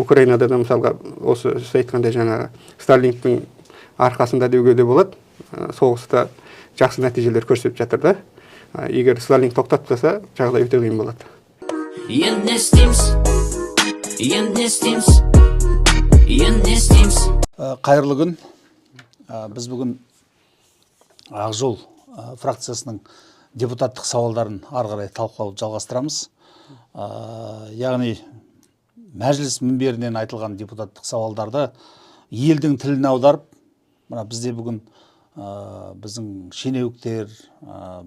Украинада да мысалға осы сіз айтқандай жаңағы Старлингтің арқасында деуге де болады. Соғыста жақсы нәтижелер көрсетіп жатыр да. Егер Старлинг тоқтап тастаса, жағдай өте қиын болады. Енді не істейміз? Енді не істейміз? Енді не істейміз? Қайырлы күн. Біз бүгін Ақ Жол фракциясының депутаттық сауалдарын ары қарай талқылауды жалғастырамыз. Яғни мәжіліс мінберінен айтылған депутаттық сауалдарды елдің тіліне аударып, мына бізде бүгін біздің шенеуніктер,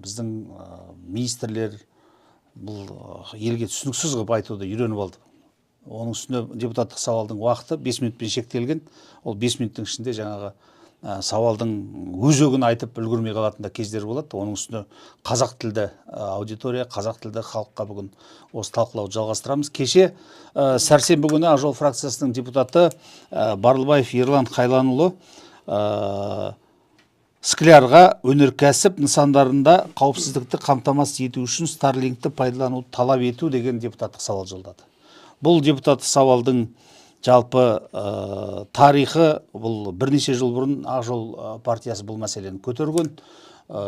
біздің министрлер бұл елге түсініксіз қылып айтуды үйреніп алды. Оның үстіне депутаттық сауалдың уақыты 5 минутпен шектелген. Ол 5 минуттың ішінде жаңағы сауалдың өзегін айтып үлгермей қалатын да кездер болады. Оның үстіне қазақ тілді аудитория, қазақ тілді халыққа бүгін осы талқылауды жалғастырамыз. Кеше сәрсенбі күні Ақ Жол фракциясының депутаты Барлыбаев Ерлан Қайланұлы Склярға өнеркәсіп нысандарында қауіпсіздікті қамтамасыз ету үшін Старлингті пайдалануды талап ету деген депутаттық сауал жолдады. Бұл депутаттық сауалдың жалпы тарихы, бұл бірнеше жыл бұрын Ақ Жол партиясы бұл мәселені көтерген.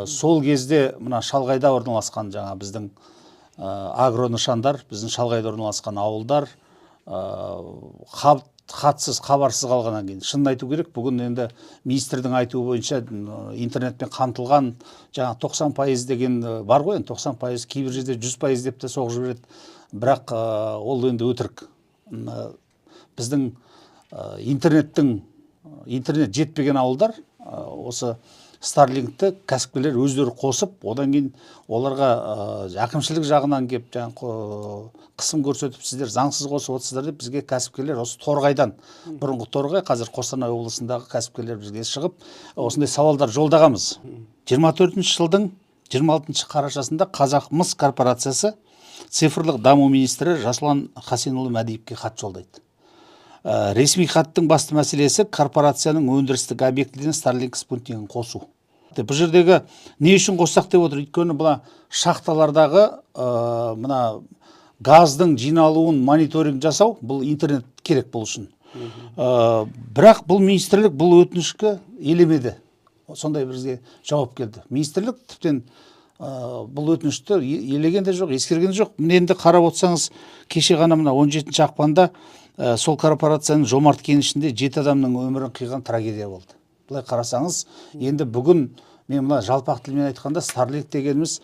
Сол кезде мына шалғайда орналасқан жаңа біздің агро нышандар, біздің шалғайда орналасқан ауылдар хатсыз, хабарсыз қалғаннан кейін, шынын айту керек, бүгін енді министрдің айтуы бойынша интернетпен қамтылған жаңа 90% деген бар ғой, 90%, кейбір жерде 100% деп те соғып жібереді. Бірақ ол енді өтірік. Біздің интернет жетпеген ауылдар осы Старлингті кәсіпкерлер өздері қосып, одан кейін оларға әкімшілік жағынан кеп, қысым көрсетіп, сіздер заңсыз қосып отырсыздар деп бізге кәсіпкерлер осы Торғайдан, бұрынғы Торғай, қазір Қостанай облысындағы кәсіпкерлер бізге шығып, осындай сауалдар жолдағанбыз. 24 жылдың 26 қарашасында Қазақмыс корпорациясы цифрлық даму министрі Жасұлан Хасенұлы Мәдиевке хат жолдайды. Ресми хаттың басты мәселесі корпорацияның өндірістік объектіден Старлинг спутнигін қосу. Бұл жердегі не үшін қоссақ деп отыр? Өйткені бұна шахталардағы мына газдың жиналуын мониторинг жасау, бұл интернет керек бұл үшін. Бірақ бұл министрлік бұл өтінішке елемеді. Сондай бізге жауап келді. Министрлік тіптен бұл өтінішті елеген де жоқ, ескерген де жоқ. Міне енді қарап отырсаңыз, кеше ғана мына 17 ақпанда сол корпорацияның Жомарт кенішінде 7 адамның өмірін қиған трагедия болды. Бұлай қарасаңыз, енді бүгін мен мына жалпақ тілмен айтқанда Старлинг дегеніміз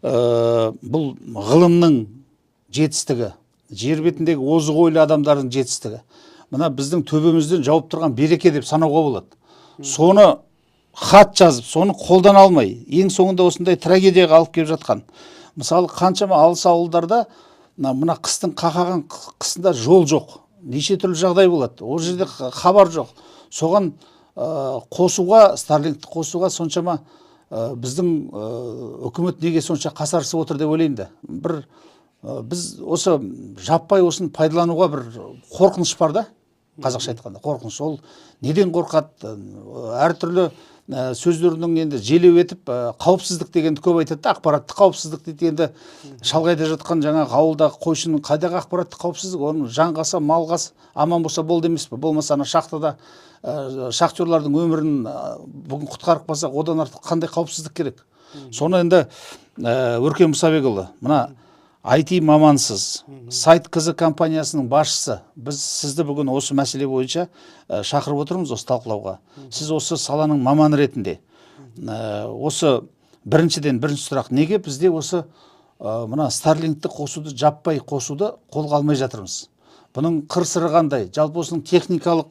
бұл ғылымның жетістігі, жер бетіндегі озық ойлы адамдардың жетістігі. Мына біздің төбемізден жауып тұрған береке деп санауға болады. Соны хат жазып, соны қолдан алмай, ең соңында осындай трагедияға алып келіп жатқан. Мысалы, қаншама алыс ауылдарда мына қыстың қақаған қысында жол жоқ. Неше түрлі жағдай болады. Ол жерде хабар жоқ. Соған қосуға, Старлингті қосуға соншама біздің үкімет неге сонша қасарысып отыр деп ойлаймын да. Біз осы жаппай осын пайдалануға бір қорқыныш бар да. Қазақша айтқанда қорқыныш. Ол неден қорқады? Әртүрлі сөздерінің енді желеу етіп, қауіпсіздік дегенді көп айтады, ақпараттық қауіпсіздік дейді. Енді шалғайда жатқан жаңағы ауылдағы қойшының қайдағы ақпараттық қауіпсіздік? Оның жан қалса, мал қалса, аман болса болды емес пе? Болмаса шахтада шахтерлардың өмірін бүгін құтқарып қалсақ, одан артық қандай қауіпсіздік керек? Соны енді Өркен Мұсабекұлы, мына IT мамансыз, сайт қызы компаниясының басшысы, біз сізді бүгін осы мәселе бойынша шақырып отырмыз осы талқылауға. Сіз осы саланың маманы ретінде. Осы бірінші сұрақ, неге бізде осы мына Старлингті қосуды, жаппай қосуды қолға алмай жатырмыз? Бұның қыр-сыры қандай? Жалпы осының техникалық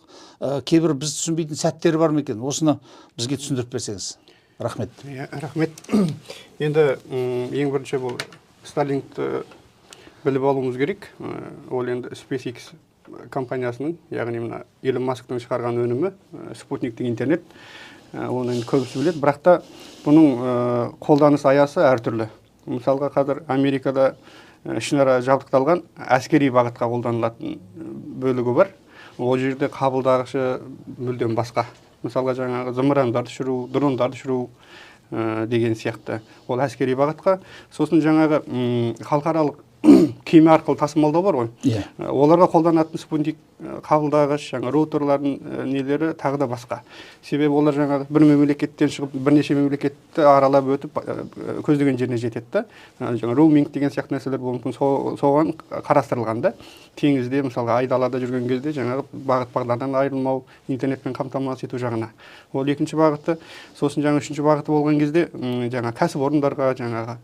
кейбір біз түсінбейтін сәттері бар ма екен? Осыны бізге түсіндіріп берсеңіз. Рахмет. Рахмет. Енді ең бірінші бұл Старлингті біліп алуымыз керек. Ол енді SpaceX компаниясының, яғни мына Илон Масктың шығарған өнімі, спутниктік интернет. Оны көбісі біледі, бірақ та бұның қолданыс аясы әртүрлі. Мысалға қазір Америкада ішінара жабдықталған әскери бағытқа қолданылатын бөлігі бар. Ол жерде қабылдағышы мүлдем басқа. Мысалға жаңағы зымырандарды ұшыру, дрондарды ұшыру деген сияқты. Ол әскери бағытқа. Сосын жаңағы халықаралық кеме арқылы тасымалдау бар ғой. Иә. Оларға қолданатын спутник қабылдағыш, жаңа роутерлардың нелері тағы да басқа. Себебі олар жаңағы бір мемлекеттен шығып бірнеше мемлекетті аралап өтіп көздеген жеріне жетеді. Жаңа роуминг деген сияқты нәрселер мүмкін соған қарастырылған да. Теңізде мысалға айдалада жүрген кезде жаңағы бағыт бағдардан айырылмау, интернетпен қамтамасыз ету жағына. Ол екінші бағыты. Сосын жаңа үшінші бағыты болған кезде жаңа кәсіпорындарға, жаңағы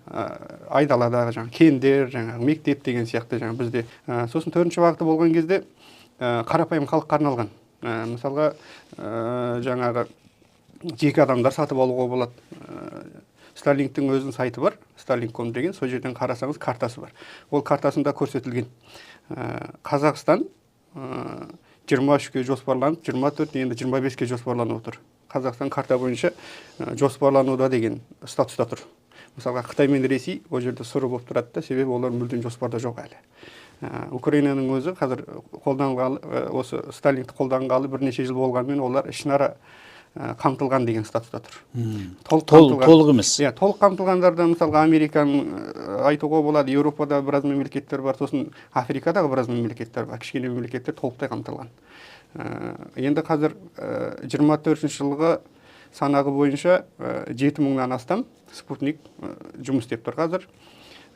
айдаладағы жаңа кендер, жаңағы мектеп деген сияқты жаңа бізде. Сосын төртінші бағыты болған кезде қарапайым халыққа арналған. Мысалға жаңағы жеке адамдар сатып алуға болады. Starlink'тің өзінің сайты бар, Starlink.com деген, сол жерден қарасаңыз картасы бар. Ол картасында көрсетілген. Қазақстан 23-ке жоспарланып, 24, енді 25-ке жоспарланып отыр. Қазақстан карта бойынша жоспарлануда деген статуста тұр. Мысалға Қытай мен Ресей ол жерде сұры болып тұрады да, себебі олар мүлдем жоспарда жоқ әлі. Украинаның өзі қазір қолданғалы, осы Starlink'ті қолданғалы бірнеше жыл болғанымен олар ішінара қамтылған деген статуста тұр. Толық емес. Иә, толық қамтылғандарда мысалға Американы айтуға болады, Еуропада біраз мемлекеттер бар, сосын Африкадағы біраз мемлекеттер бар, кішкене мемлекеттер толықтай қамтылған. Енді қазір 24 жылғы санағы бойынша 7.000-нан астам спутник жұмыс істеп тұр қазір.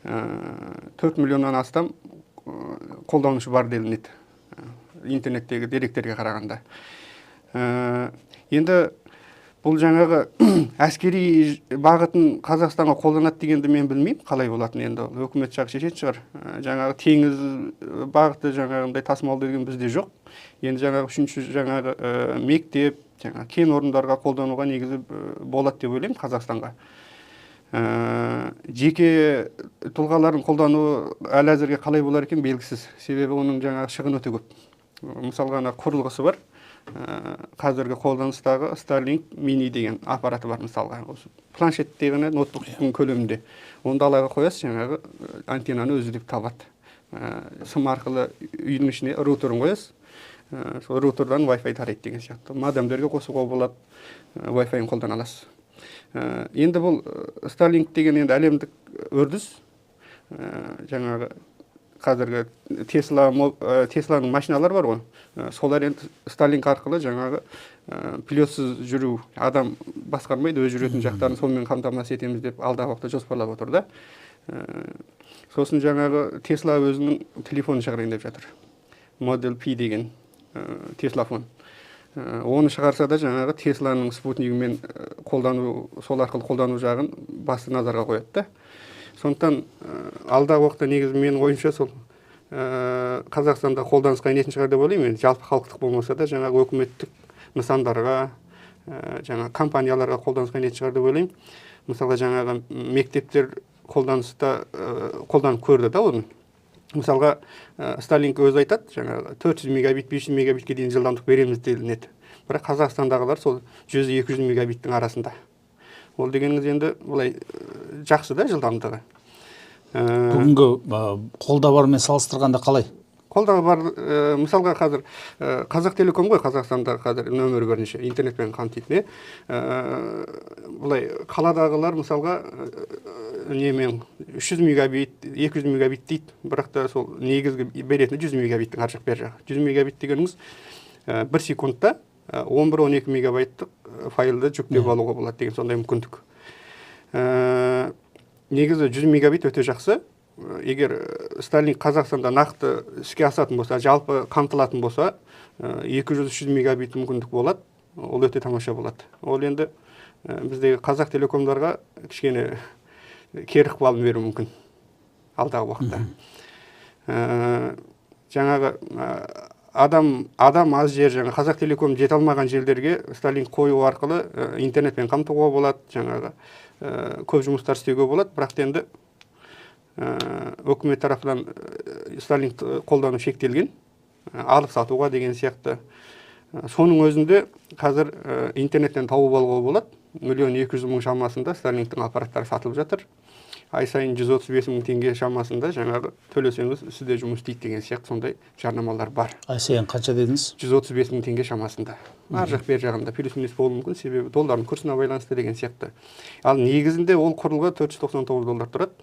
4 миллионнан астам қолданушы бар делінеді интернеттегі деректерге қарағанда. Енді бұл жаңағы әскери бағытын Қазақстанға қолданады дегенді мен білмеймін, қалай болатын енді өкімет жағы шешетін шығар. Жаңағы теңіз бағыты жаңағындай тасымал деген бізде жоқ. Енді жаңағы үшінші жаңағы мектеп, жаңағы кен орындарға қолдануға негізі болады деп ойлаймын Қазақстанға. Жеке тұлғалардың қолдануы әлі әзірге қалай болар екен белгісіз. Себебі оның жаңағы шығын өте көп. Мысалға құрылғысы бар. Қазіргі қолданыстағы Starlink Mini деген аппараты бар мысалға. Планшеттей ғана ноутбуктың көлемінде. Оны далаға қоясыз, жаңағы антеннаны өзі деп табады. Сым арқылы үйдің ішіне роутерін қоясыз. Сол роутердан Wi-Fi тарайды деген сияқты. Модемдерге қосуға болады, Wi-Fi-ын қолдана аласыз. Енді бұл Starlink деген енді әлемдік үрдіс. Жаңағы қазіргі Тесланың машиналар бар ғой. Солар енді Starlink арқылы жаңағы пилотсыз жүру, адам басқармайды, өз жүретін жақтарын сонымен қамтамасыз етеміз деп алдағы уақытта жоспарлап отыр да. Сосын жаңағы Tesla өзінің телефонын шығарайын деп жатыр. Model P деген Теслафон. Оны шығарса да жаңағы Тесланың спутнигімен сол арқылы қолдану жағын басты назарға қояды да. Сондықтан алдағы уақытта негізі менің ойымша сол Қазақстанда қолданысқа енетін шығар деп ойлаймын. Жалпы халықтық болмаса да жаңағы өкіметтік нысандарға, жаңағы компанияларға қолданысқа енетін шығар деп ойлаймын. Мысалға жаңағы мектептер қолданып көрді да оны. Мысалға Starlink өзі айтады, жаңағы 400 мегабит, 500 мегабитке дейін жылдамдық береміз делінеді. Бірақ Қазақстандағылар сол 100-200 мегабиттің арасында. Ол дегеніңіз енді бұлай жақсы да жылдамдығы. Бүгінгі қолда бармен салыстырғанда қалай? Қолда бар, мысалға қазір Қазақтелеком ғой Қазақстанда қазір нөмір бірінші интернетпен қамтитын. Бұлай қаладағылар мысалға немен 300 мегабит, 200 мегабит дейді, бірақ та сол негізгі беретіні 100 мегабиттің аржақ бер жағы. 100 мегабит дегеніңіз 1 секундта 11-12 мегабайттық файлды жүктеп алуға болады деген сондай мүмкіндік. Негізі 100 мегабит өте жақсы. Егер Starlink Қазақстанда нақты іске асатын болса, жалпы қамтылатын болса, 200-300 мегабит мүмкіндік болады. Ол өте тамаша болады. Ол енді біздегі Қазақтелекомдарға кішкене кері ықпалын беруі мүмкін алдағы уақытта. Жаңағы адам аз жер, жаңа Қазақтелеком жете алмаған жерлерге Starlink қою арқылы интернетпен қамтуға болады, жаңағы көп жұмыстар істеуге болады, бірақ енді өкімет тарапынан Starlink қолдану шектелген, алып сатуға деген сияқты. Соның өзінде қазір интернеттен тауып алуға болады. 1.200.000 шамасында Starlink'тің аппараттары сатылып жатыр. Ай сайын 135.000 теңге шамасында жаңағы төлесеңіз сізде жұмыс істейді деген сияқты сондай жарнамалар бар. Ай сайын қанша дедіңіз? 135.000 теңге шамасында. Ар жақ бер жағында плюс минус болуы мүмкін, себебі доллардың курсына байланысты деген сияқты. Ал негізінде ол құрылғы $499 тұрады.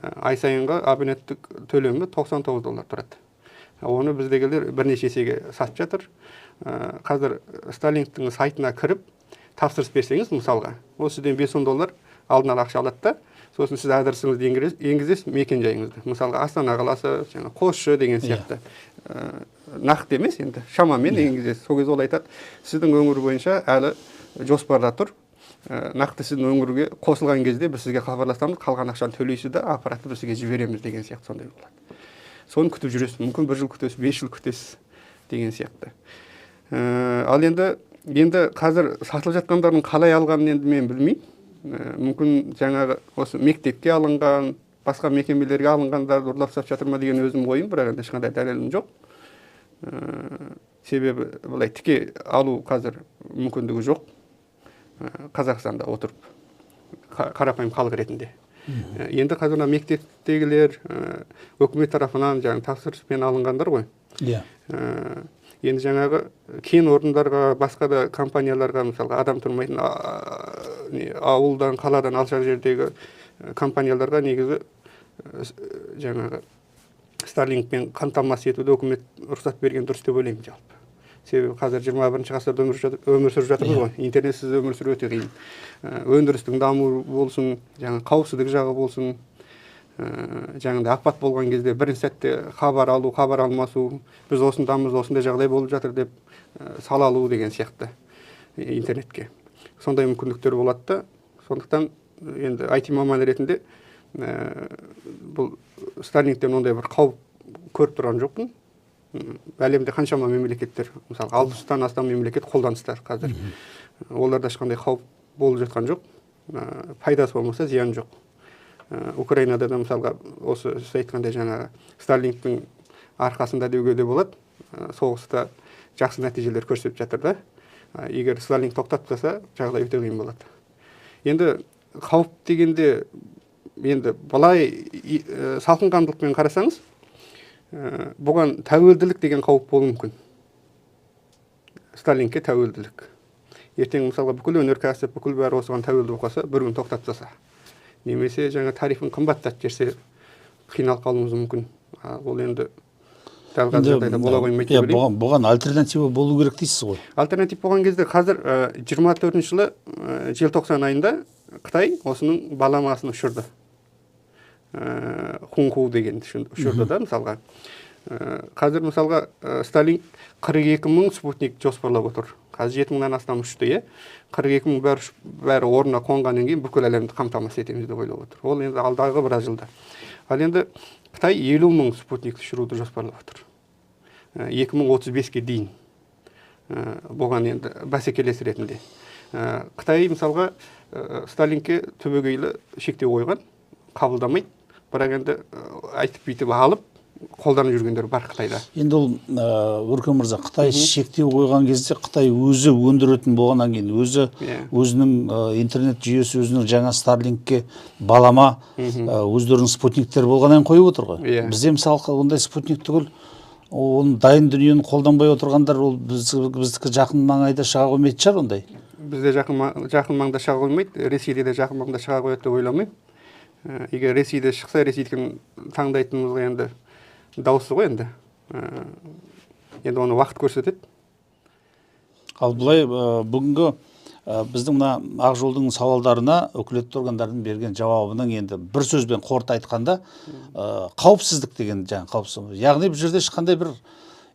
ай сайынғы абоненттік төлемі $99 тұрады. Оны біздегілер бірнеше есеге сатып жатыр. Қазір Starlink'тің сайтына кіріп тапсырыс берсеңіз, мысалға, ол сізден $5-10 алдын ала ақша алады да, сосын сіз адресіңізді енгізесіз, мекен жайыңызды. Мысалға, Астана қаласы, Қосшы деген сияқты. Нақты емес, енді шамамен енгізесіз. Сол кезде ол айтады, сіздің өңір бойынша әлі жоспарда тұр. Нақты сіздің өңірге қосылған кезде біз сізге хабарласамыз, қалған ақшаны төлейсіз да, аппаратты біз сізге жібереміз деген сияқты сондай болады. Соны күтіп жүресіз, мүмкін 1 жыл күтесіз, 5 жыл күтесіз деген сияқты. Ал енді қазір сатылып жатқандардың қалай алғанын енді мен білмеймін. Мүмкін жаңағы осы мектепке алынған, басқа мекемелерге алынғандарды ұрлап сатып жатыр ма деген өзім ойым, бірақ енді ешқандай дәлелім жоқ. Себебі былай тіке алу қазір мүмкіндігі жоқ. Қазақстанда отырып, қарапайым халық ретінде. Енді қазір мектептегілер өкімет тарапынан тапсырыспен алынғандар ғой. Енді жаңағы кен орындарға, басқа да компанияларға, мысалға адам тұрмайтын ауылдан, қаладан алшақ жердегі компанияларға негізі жаңағы Starlinkпен қамтамасыз етуді өкімет рұқсат берген дұрыс деп ойлаймын жалпы. Себебі қазір 21 ғасырда өмір сүріп жатырмыз ғой. Интернетсіз өмір сүру өте қиын. Өндірістің дамуы болсын, қауіпсіздік жағы болсын, жаңағыдай апат болған кезде бірінші сәтте хабар алу, хабар алмасу, біз осындамыз, осындай жағдай болып жатыр деп сала алу деген сияқты интернетке. Сондай мүмкіндіктер болады да. Сондықтан енді IT маманы ретінде бұл Starlink'тен ондай бір қауіп көріп тұрған жоқпын. Әлемде қаншама мемлекеттер, мысалы 60-тан астам мемлекет қолданыстар қазір. Оларда ешқандай қауіп болып жатқан жоқ. Пайдасы болмаса зиян жоқ. Украинада да мысалға осы сіз айтқандай жаңағы Starlink'тің арқасында деуге де болады. Соғыста жақсы нәтижелер көрсетіп жатыр да. Егер Starlink тоқтап тастаса, жағдай өте қиын болады. Енді қауіп дегенде енді былай салқынқандылықпен қарасаңыз, бұған тәуелділік деген қауіп болуы мүмкін. Starlink'ке тәуелділік. Ертең мысалға бүкіл өнеркәсіп, бүкіл бәрі осыған тәуелді болып қалса, бір күн тоқтап тастаса, немесе жаңа тарифін қымбаттатып жіберсе қиналып қалуымыз мүмкін. Ол енді дәл қазір жағдайда бола қоймайды деп ойлаймын. Бұған альтернатива болу керек дейсіз ғой. Альтернатив болған кезде қазір 24 жылы желтоқсан айында Қытай осының баламасын ұшырды. Хунху деген ұшырды да мысалға. Қазір мысалға Starlink 42.000 спутник жоспарлап отыр. Қазір 7.000-нан астам ұшты, 42.000 бәрі орнына қонғаннан кейін бүкіл әлемді қамтамасыз етеміз деп ойлап отыр. Ол енді алдағы біраз жылда. Ал енді Қытай 50.000 спутник ұшыруды жоспарлап отыр. 2035-ке дейін. Бұған енді бәсекелес ретінде. Қытай мысалға Starlink'ке түбегейлі шектеу қойған, қабылдамайды. Бірақ енді айтып бүйтіп алып қолданып жүргендер бар Қытайда. Енді ол Өркен мырза, Қытай шектеу қойған кезде Қытай өзі өндіретін болғаннан кейін, өзінің интернет жүйесі, өзінің жаңа Starlink'ке балама өздерінің спутниктер болғаннан қойып отыр ғой. Бізде мысалы ондай спутник түгіл, оның дайын дүниені қолданбай отырғандар, ол біздікі жақын маңайда шыға қоймайды шығар ондай. Бізде жақын маңда шыға қоймайды, Ресейде де жақын маңда шыға қояды деп ойламаймын. Егер Ресейде шықса, Ресейдікін таңдайтынымызға енді дауысы ғой енді. Енді оны уақыт көрсетеді. Ал бұлай бүгінгі біздің мына Ақ жолдың сауалдарына өкілетті органдардың берген жауабының енді бір сөзбен қорыта айтқанда қауіпсіздік деген қауіпсіздік. Яғни бұл жерде ешқандай бір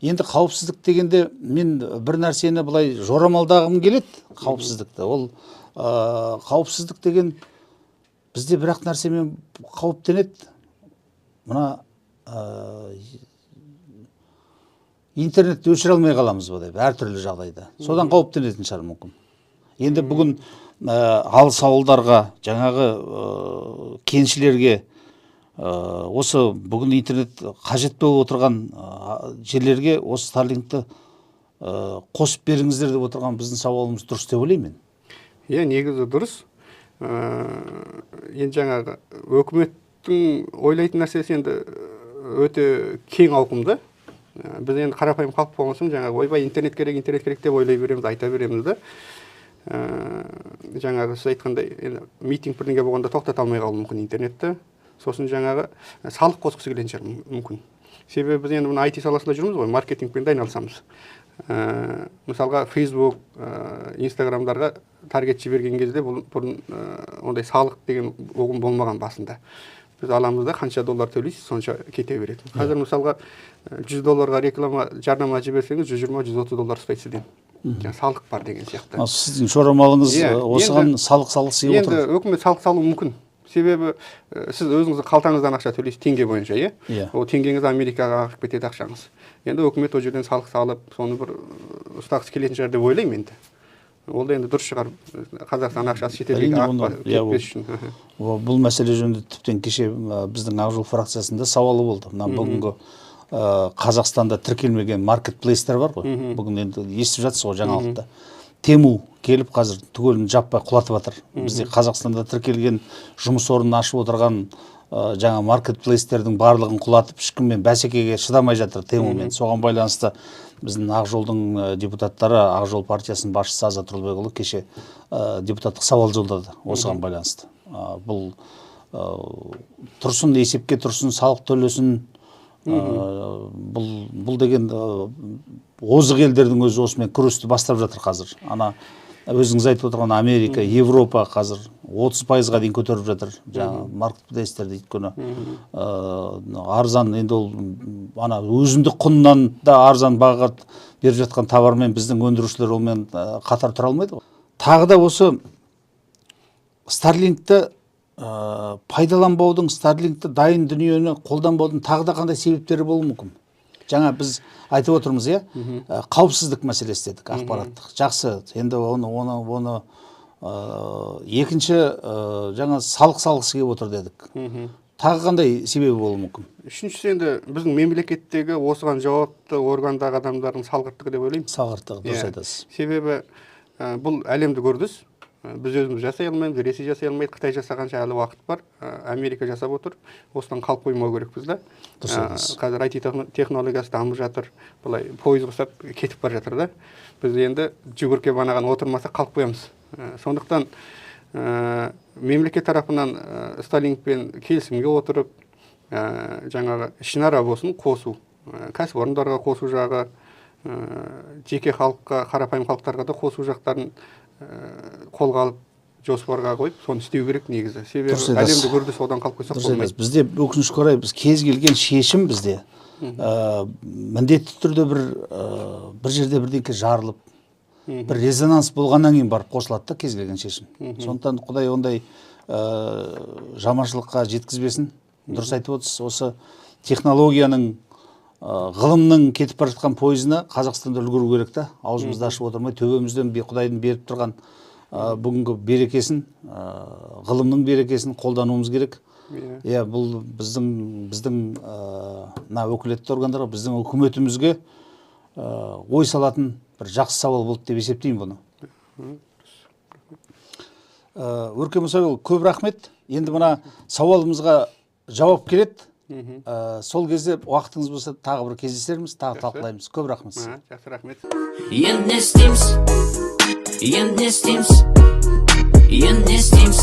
енді қауіпсіздік дегенде мен бір нәрсені былай жорамалдағым келеді қауіпсіздікті. Ол қауіпсіздік деген бізде бір-ақ нәрсемен қауіптенеді. Мына интернетті өшіре алмай қаламыз ба деп, әртүрлі жағдайда. Содан қауіптенетін шығар мүмкін. Енді бүгін алыс ауылдарға, жаңағы кеншілерге, осы бүгін интернет қажет болып отырған жерлерге осы Starlink'ті қосып беріңіздер деп отырған біздің сауалымыз дұрыс деп ойлаймын. Негізі дұрыс. Енді жаңағы өкіметтің ойлайтын нәрсесі енді өте кең ауқымды. Біз енді қарапайым халық болмасын, жаңағы ойбай интернет керек деп ойлай береміз, айта береміз да. Жаңағы сіз айтқандай, митинг бірдеңе болғанда тоқтата алмай қалуы мүмкін интернетті. сосын жаңағы салық қосқысы келетін шығар мүмкін. Себебі біз енді IT саласында жүрміз ғой, маркетингпен де айналысамыз. Мысалға Facebook, Instagramдарға таргет жіберген кезде бұл бұрын ондай салық деген ұғым болмаған басында. Біз аламыз да қанша доллар төлейсіз, сонша кете береді. Қазір мысалға $100 реклама жарнама жіберсеңіз, $120-130 ұстайды сізден. Салық бар деген сияқты. Сіздің жорамалыңыз осыған салық салғысы келіп отыр. Енді үкімет салық салуы мүмкін. Себебі сіз өзіңіздің қалтаңыздан ақша төлейсіз теңге бойынша, Ол теңгеңіз Америкаға ағып кетеді ақшаңыз. Енді үкімет ол жерден салық салып, соны бір ұстағысы келетін шығар деп ойлаймын енді. Ол да енді дұрыс шығар. Қазақстан ақшасы шетелге ағып кетпес үшін. Бұл мәселе жөнінде тіптен кеше біздің Ақ Жол фракциясында сауалы болды. Мына бүгінгі Қазақстанда тіркелмеген маркетплейстер бар ғой. Бүгін енді естіп жатсыз ғой жаңалықта. Тему келіп қазір түгелін жаппай құлатып жатыр. Бізде Қазақстанда тіркелген жұмыс орнын ашып отырған жаңа маркетплейстердің барлығын құлатып, ешкіммен бәсекеге шыдамай жатыр Темумен. Соған байланысты біздің Ақ Жолдың депутаттары, Ақ Жол партиясының басшысы Азат Тұрлыбекұлы кеше депутаттық сауал жолдады осыған байланысты. Бұл тұрсын, есепке тұрсын, салық төлесін, бұл деген озық елдердің өзі осымен күресті бастап жатыр қазір. Ана өзіңіз айтып отырған Америка, Европа қазір 30%-ға дейін көтеріп жатыр. Жаңа маркетплейстерді өйткені арзан, енді ол ана өзіндік құнынан да арзан бағаға беріп жатқан товармен біздің өндірушілер олмен қатар тұра алмайды ғой. Тағы да осы Starlinkті пайдаланбаудың, Starlinkті дайын дүниені қолданбаудың тағы да қандай себептері болуы мүмкін? Жаңа біз айтып отырмыз, қауіпсіздік мәселесі дедік, ақпараттық. Жақсы, енді оны екінші жаңа салық салғысы келіп отыр дедік. Тағы қандай себебі болуы мүмкін? Үшіншісі енді біздің мемлекеттегі осыған жауапты органдағы адамдардың салғырттығы деп ойлаймын. Салғырттығы, дұрыс айтасыз. Себебі бұл әлемдік үрдіс. Біз өзіміз жасай алмаймыз, Ресей жасай алмайды, Қытай жасағанша әлі уақыт бар, Америка жасап отыр. Осыдан қалып қоймау керекпіз да. Қазір IT технологиясы дамып жатыр, былай пойыз құсап кетіп бар жатыр да. Біз енді жүгірке банаған отырмаса қалып қоямыз. Сондықтан мемлекет тарапынан Starlinkпен келісімге отырып, жаңағы ішінара болсын қосу, кәсіпорындарға қосу жағы, жеке халыққа, қарапайым халықтарға да қосу жақтарын қолға алып жоспарға қойып, соны істеу керек негізі. Себебі әлемдік үрдіс одан қалып қойсақ болмайды. Бізде өкінішке орай біз кез келген шешім бізде міндетті түрде бір жерде бірдеңке жарылып, бір резонанс болғаннан кейін барып қосылады да кез келген шешім. Сондықтан Құдай ондай жаманшылыққа жеткізбесін. Дұрыс айтып отырсыз, осы технологияның ғылымның кетіп бара жатқан пойызына Қазақстанда үлгеру керек та, аузымызды ашып отырмай, төбемізден Құдайдың беріп тұрған бүгінгі берекесін, ғылымның берекесін қолдануымыз керек. Бұл біздің өкілетті органдарға, біздің үкіметімізге ой салатын бір жақсы сауал болды деп есептеймін бұны. Өркен Мұсабекұлы, көп рахмет. Енді мына сауалымызға жауап келеді. Сол кезде уақытыңыз болса тағы бір кездесерміз, тағы талқылаймыз. Көп рахмет. Жақсы, рахмет. Енді не істейміз?